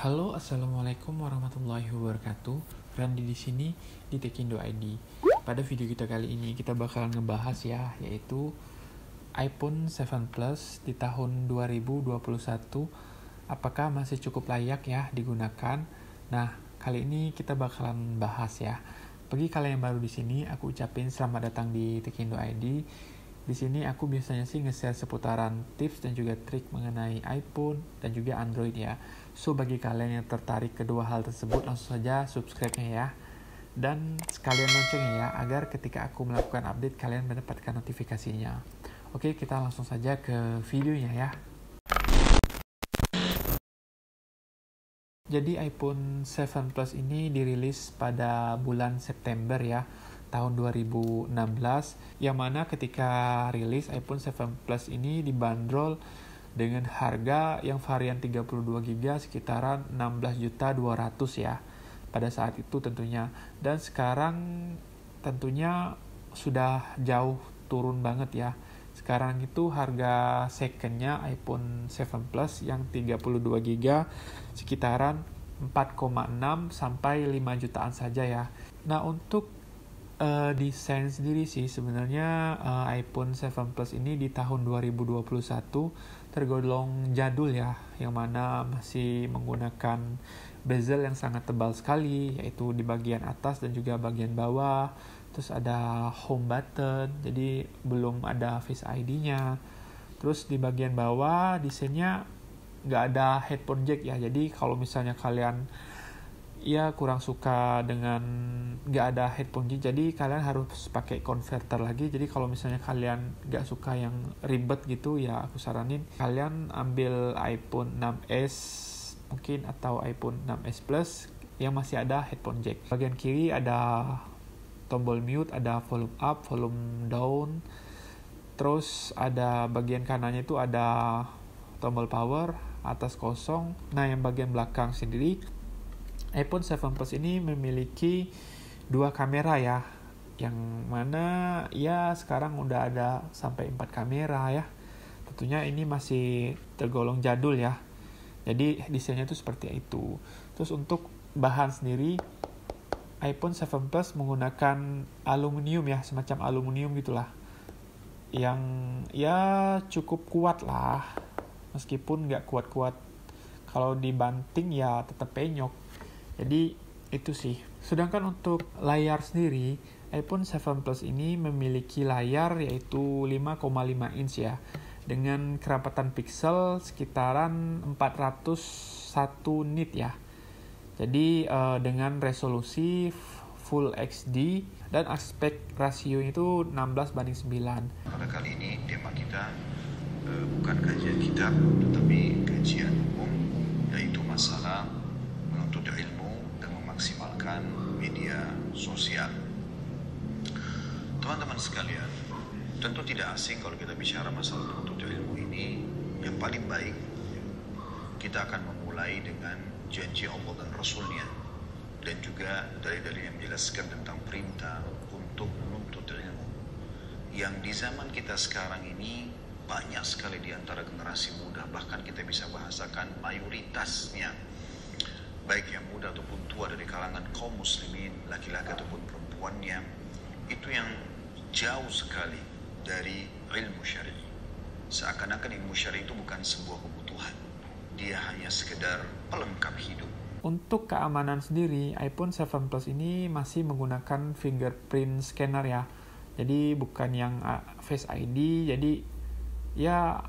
Halo, assalamualaikum warahmatullahi wabarakatuh. Randy di sini di Tekindo ID. Pada video kita kali ini kita bakal ngebahas ya, yaitu iPhone 7 Plus di tahun 2021. Apakah masih cukup layak ya digunakan? Nah, kali ini kita bakalan bahas ya. Bagi kalian yang baru di sini, aku ucapin selamat datang di Tekindo ID. Di sini aku biasanya sih nge-share seputaran tips dan juga trik mengenai iPhone dan juga Android ya. So, bagi kalian yang tertarik kedua hal tersebut, langsung saja subscribe-nya ya. Dan sekalian loncengnya ya, agar ketika aku melakukan update, kalian mendapatkan notifikasinya. Oke, kita langsung saja ke videonya ya. Jadi iPhone 7 Plus ini dirilis pada bulan September ya, tahun 2016, yang mana ketika rilis iPhone 7 Plus ini dibanderol dengan harga yang varian 32GB sekitaran 16.200.000 ya pada saat itu tentunya. Dan sekarang tentunya sudah jauh turun banget ya. Sekarang itu harga secondnya iPhone 7 Plus yang 32GB sekitaran 4,6 sampai 5 jutaan saja ya. Nah, untuk desain sendiri sih sebenarnya iPhone 7 Plus ini di tahun 2021 tergolong jadul ya, yang mana masih menggunakan bezel yang sangat tebal sekali, yaitu di bagian atas dan juga bagian bawah. Terus ada home button, jadi belum ada Face ID-nya. Terus di bagian bawah desainnya nggak ada headphone jack ya, jadi kalau misalnya kalian ya kurang suka dengan nggak ada headphone jack, jadi kalian harus pakai converter lagi. Jadi kalau misalnya kalian nggak suka yang ribet gitu ya, aku saranin kalian ambil iPhone 6s mungkin atau iPhone 6s Plus yang masih ada headphone jack. Bagian kiri ada tombol mute, ada volume up, volume down. Terus ada bagian kanannya itu ada tombol power, atas kosong. Nah, yang bagian belakang sendiri iPhone 7 Plus ini memiliki dua kamera ya, yang mana ya sekarang udah ada sampai 4 kamera ya. Tentunya ini masih tergolong jadul ya, jadi desainnya itu seperti itu. Terus untuk bahan sendiri, iPhone 7 Plus menggunakan aluminium ya, semacam aluminium gitulah, yang ya cukup kuat lah, meskipun nggak kuat-kuat kalau dibanting ya tetap penyok. Jadi itu sih. Sedangkan untuk layar sendiri, iPhone 7 Plus ini memiliki layar yaitu 5,5 inch ya, dengan kerapatan pixel sekitaran 401 nit ya. Jadi dengan resolusi Full HD dan aspek rasio itu 16:9. Pada kali ini tema kita bukan kajian kitab, tetapi kajian umum, yaitu masalah menuntut ilmu dan memaksimalkan media sosial. Teman-teman sekalian, tentu tidak asing kalau kita bicara masalah menuntut ilmu ini. Yang paling baik, kita akan memulai dengan janji Allah dan Rasulnya, dan juga dalil-dalil yang menjelaskan tentang perintah untuk menuntut ilmu. Yang di zaman kita sekarang ini banyak sekali di antara generasi muda, bahkan kita bisa bahasakan mayoritasnya, baik yang muda ataupun tua dari kalangan kaum muslimin, laki-laki ataupun perempuannya, itu yang jauh sekali dari ilmu syar'i. Seakan-akan ilmu syar'i itu bukan sebuah kebutuhan, dia hanya sekedar pelengkap hidup. Untuk keamanan sendiri, iPhone 7 Plus ini masih menggunakan fingerprint scanner ya. Jadi bukan yang Face ID. Jadi ya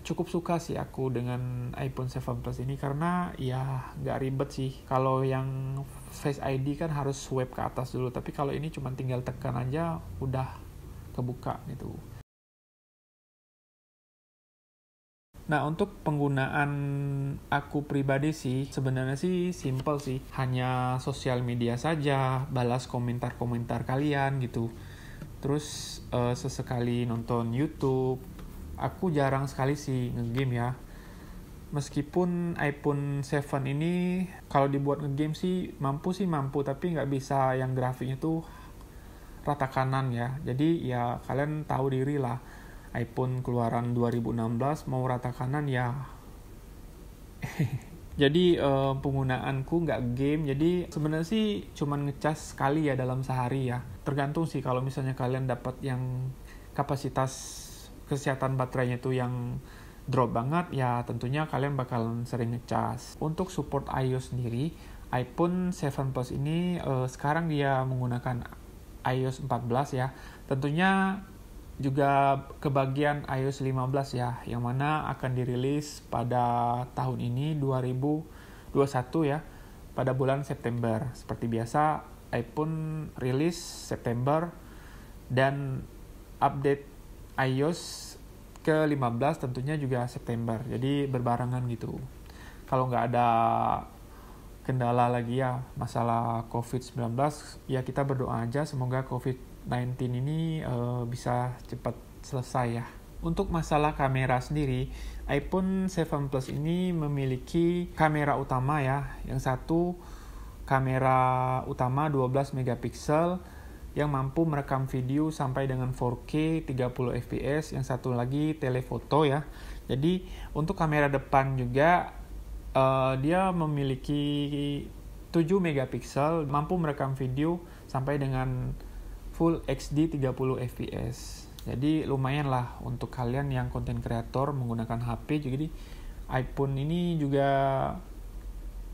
cukup suka sih aku dengan iPhone 7 Plus ini, karena ya nggak ribet sih. Kalau yang Face ID kan harus swipe ke atas dulu, tapi kalau ini cuma tinggal tekan aja udah kebuka gitu. Nah, untuk penggunaan aku pribadi sih sebenarnya sih simple sih. Hanya sosial media saja, balas komentar-komentar kalian gitu. Terus sesekali nonton YouTube. Aku jarang sekali sih nge-game ya. Meskipun iPhone 7 ini kalau dibuat nge-game sih mampu, tapi nggak bisa yang grafiknya tuh rata kanan ya. Jadi ya kalian tahu diri lah, iPhone keluaran 2016 mau rata kanan ya Jadi penggunaanku nggak game, jadi sebenarnya sih cuman ngecas sekali ya dalam sehari ya. Tergantung sih, kalau misalnya kalian dapat yang kapasitas kesehatan baterainya itu yang drop banget, ya tentunya kalian bakalan sering ngecas. Untuk support iOS sendiri, iPhone 7 Plus ini sekarang dia menggunakan iOS 14 ya. Tentunya juga kebagian iOS 15 ya, yang mana akan dirilis pada tahun ini 2021 ya, pada bulan September. Seperti biasa, iPhone rilis September dan update iOS ke-15 tentunya juga September. Jadi berbarengan gitu. Kalau nggak ada kendala lagi ya masalah COVID-19, ya kita berdoa aja semoga COVID-19 ini bisa cepat selesai ya. Untuk masalah kamera sendiri, iPhone 7 Plus ini memiliki kamera utama ya. Yang satu kamera utama 12 megapiksel yang mampu merekam video sampai dengan 4K 30 fps. Yang satu lagi telefoto ya. Jadi untuk kamera depan juga dia memiliki 7 megapiksel, mampu merekam video sampai dengan Full HD 30 fps. Jadi lumayan lah untuk kalian yang konten kreator menggunakan HP. Jadi iPhone ini juga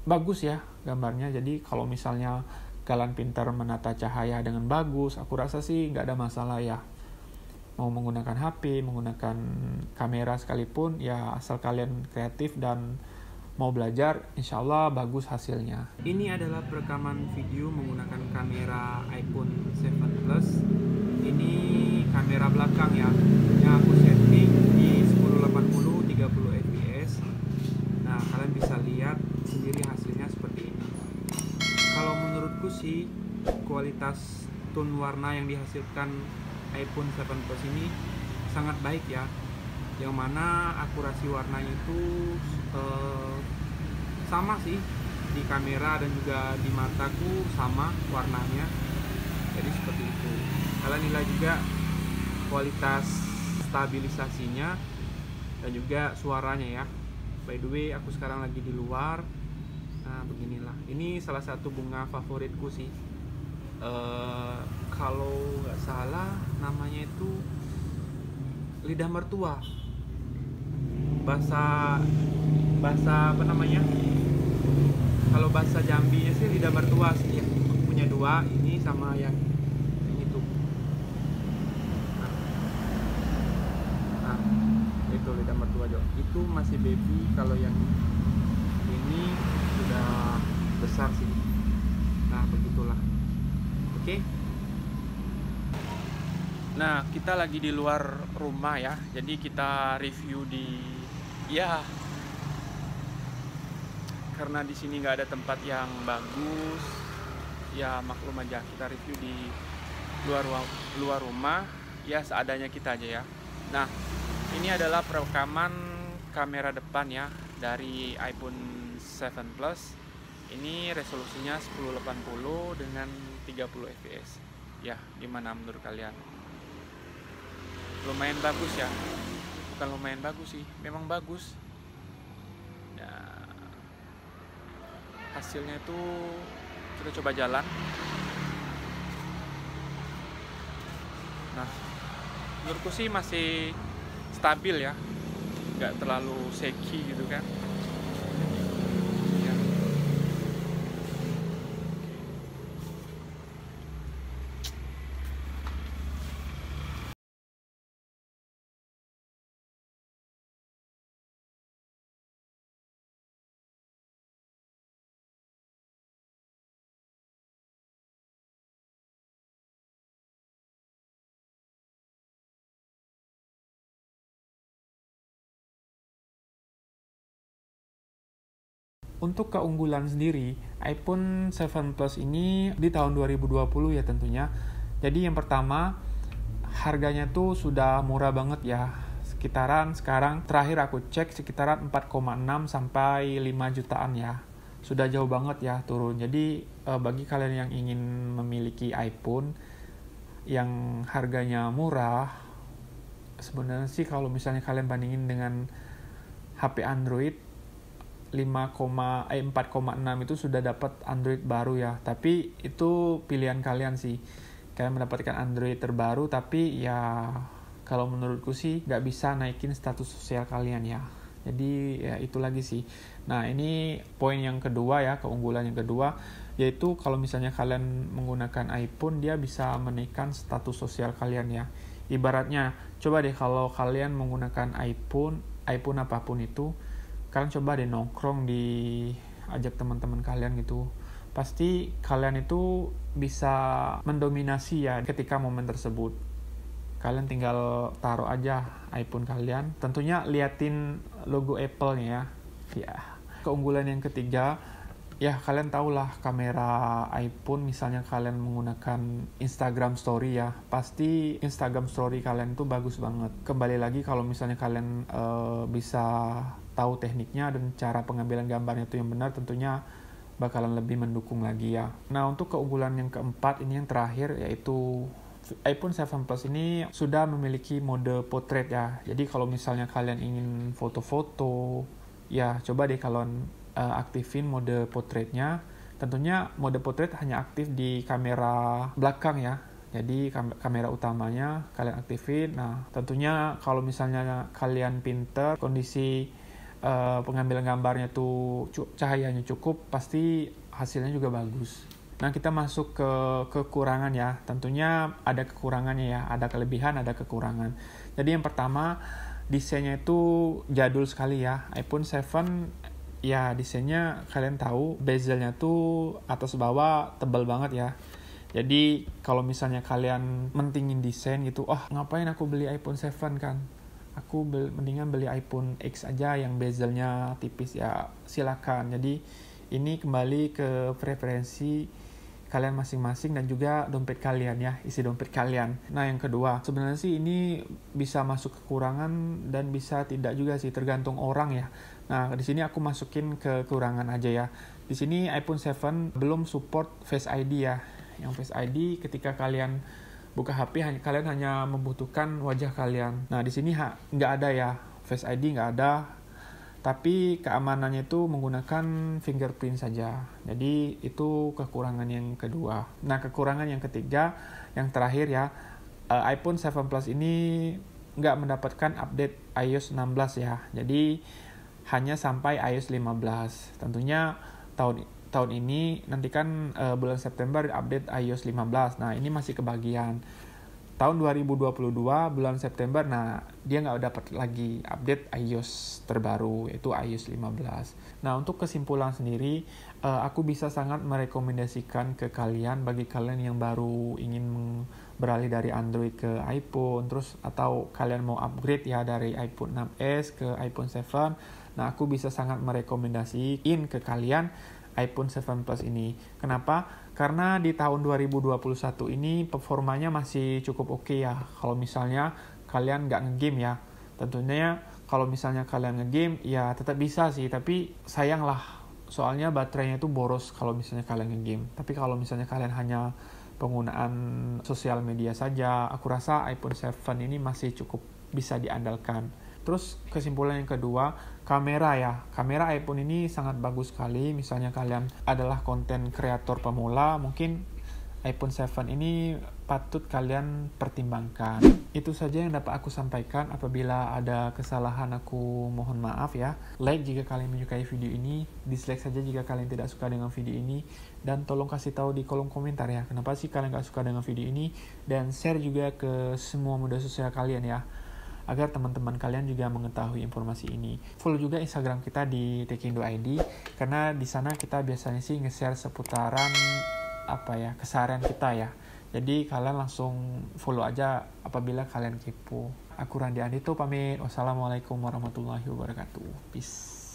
bagus ya gambarnya. Jadi kalau misalnya kalian pintar menata cahaya dengan bagus, aku rasa sih nggak ada masalah ya. Mau menggunakan HP, menggunakan kamera sekalipun, ya asal kalian kreatif dan mau belajar, insya Allah bagus hasilnya. Ini adalah perekaman video menggunakan kamera iPhone 7 Plus. Ini kamera belakang ya, yang aku setting di 1080 30 fps. Nah, kalian bisa lihat sendiri hasilnya seperti ini. Kalau menurutku sih, kualitas tone warna yang dihasilkan iPhone 7 Plus ini sangat baik ya, yang mana akurasi warnanya itu sama sih di kamera dan juga di mataku sama warnanya. Jadi seperti itu. Kalian nilai juga kualitas stabilisasinya dan juga suaranya ya. By the way, aku sekarang lagi di luar. Nah, beginilah. Ini salah satu bunga favoritku sih. Kalau nggak salah namanya itu lidah mertua. Bahasa apa namanya? Kalau bahasa Jambinya sih lidah mertua sih ya. Punya dua, ini sama yang itu. Nah, itu lidah mertua Jo. Itu masih baby, kalau yang ini sudah besar sih. Nah, begitulah. Oke. Nah, kita lagi di luar rumah ya. Jadi kita review karena di sini nggak ada tempat yang bagus, ya maklum aja kita review di luar rumah, ya seadanya kita aja ya. Nah, ini adalah perekaman kamera depan ya dari iPhone 7 Plus. Ini resolusinya 1080 dengan 30 fps. Ya, gimana menurut kalian? Lumayan bagus ya. Bukan lumayan bagus sih, memang bagus. Ya, hasilnya itu kita coba jalan. Nah, menurutku sih masih stabil ya, nggak terlalu shaky gitu kan ya. Untuk keunggulan sendiri, iPhone 7 Plus ini di tahun 2020 ya tentunya. Jadi yang pertama, harganya tuh sudah murah banget ya. Sekitaran sekarang terakhir aku cek sekitaran 4,6 sampai 5 jutaan ya. Sudah jauh banget ya turun. Jadi bagi kalian yang ingin memiliki iPhone yang harganya murah, sebenarnya sih kalau misalnya kalian bandingin dengan HP Android, 4,6 itu sudah dapat Android baru ya. Tapi itu pilihan kalian sih. Kalian mendapatkan Android terbaru, tapi ya kalau menurutku sih nggak bisa naikin status sosial kalian ya. Jadi ya itu lagi sih. Nah ini poin yang kedua ya, keunggulan yang kedua, yaitu kalau misalnya kalian menggunakan iPhone, dia bisa menaikkan status sosial kalian ya. Ibaratnya, coba deh kalau kalian menggunakan iPhone apapun itu, kalian coba deh nongkrong ajak teman-teman kalian gitu. Pasti kalian itu bisa mendominasi ya ketika momen tersebut. Kalian tinggal taruh aja iPhone kalian. Tentunya liatin logo Apple-nya ya. Keunggulan yang ketiga, ya kalian tahulah kamera iPhone, misalnya kalian menggunakan Instagram Story ya. Pasti Instagram Story kalian itu bagus banget. Kembali lagi kalau misalnya kalian bisa tahu tekniknya dan cara pengambilan gambarnya itu yang benar, tentunya bakalan lebih mendukung lagi ya. Nah untuk keunggulan yang keempat, ini yang terakhir, yaitu iPhone 7 Plus ini sudah memiliki mode portrait ya. Jadi kalau misalnya kalian ingin foto-foto, ya coba deh kalian aktifin mode portraitnya. Tentunya mode portrait hanya aktif di kamera belakang ya. Jadi kamera utamanya kalian aktifin. Nah tentunya kalau misalnya kalian pinter, kondisi pengambilan gambarnya tuh cahayanya cukup, pasti hasilnya juga bagus. Nah kita masuk ke kekurangan ya. Tentunya ada kekurangannya ya, ada kelebihan, ada kekurangan. Jadi yang pertama, desainnya itu jadul sekali ya. iPhone 7 ya desainnya kalian tahu, bezelnya tuh atas bawah tebal banget ya. Jadi kalau misalnya kalian mentingin desain gitu, ngapain aku beli iPhone 7 kan? Aku mendingan beli iPhone X aja yang bezelnya tipis ya, silakan. Jadi ini kembali ke preferensi kalian masing-masing dan juga dompet kalian ya, isi dompet kalian. Nah yang kedua, sebenarnya sih ini bisa masuk kekurangan dan bisa tidak juga sih, tergantung orang ya. Nah di sini aku masukin ke kekurangan aja ya. Di sini iPhone 7 belum support Face ID ya. Yang Face ID ketika kalian buka HP kalian hanya membutuhkan wajah kalian. Nah di sini nggak ada ya, Face ID nggak ada, tapi keamanannya itu menggunakan fingerprint saja. Jadi itu kekurangan yang kedua. Nah kekurangan yang ketiga, yang terakhir ya, iPhone 7 Plus ini nggak mendapatkan update iOS 16 ya. Jadi hanya sampai iOS 15. Tentunya tahun ini nanti kan bulan September update iOS 15. Nah ini masih kebagian. Tahun 2022 bulan September, nah dia nggak dapat lagi update iOS terbaru, yaitu iOS 15. Nah untuk kesimpulan sendiri, aku bisa sangat merekomendasikan ke kalian, bagi kalian yang baru ingin beralih dari Android ke iPhone, terus atau kalian mau upgrade ya dari iPhone 6s ke iPhone 7. Nah aku bisa sangat merekomendasiin ke kalian iPhone 7 Plus ini. Kenapa? Karena di tahun 2021 ini performanya masih cukup oke ya. Kalau misalnya kalian nggak ngegame ya. Tentunya kalau misalnya kalian ngegame ya tetap bisa sih. Tapi sayang lah. Soalnya baterainya itu boros kalau misalnya kalian ngegame. Tapi kalau misalnya kalian hanya penggunaan sosial media saja, aku rasa iPhone 7 ini masih cukup bisa diandalkan. Terus kesimpulan yang kedua, kamera ya. Kamera iPhone ini sangat bagus sekali. Misalnya kalian adalah konten kreator pemula, mungkin iPhone 7 ini patut kalian pertimbangkan. Itu saja yang dapat aku sampaikan. Apabila ada kesalahan, aku mohon maaf ya. Like jika kalian menyukai video ini, dislike saja jika kalian tidak suka dengan video ini, dan tolong kasih tahu di kolom komentar ya, kenapa sih kalian gak suka dengan video ini, dan share juga ke semua media sosial kalian ya, agar teman-teman kalian juga mengetahui informasi ini. Follow juga Instagram kita di tekindo.id, karena di sana kita biasanya sih nge-share seputaran keseharian kita ya. Jadi kalian langsung follow aja apabila kalian kepo. Aku Randy Andito pamit. Wassalamualaikum warahmatullahi wabarakatuh. Peace.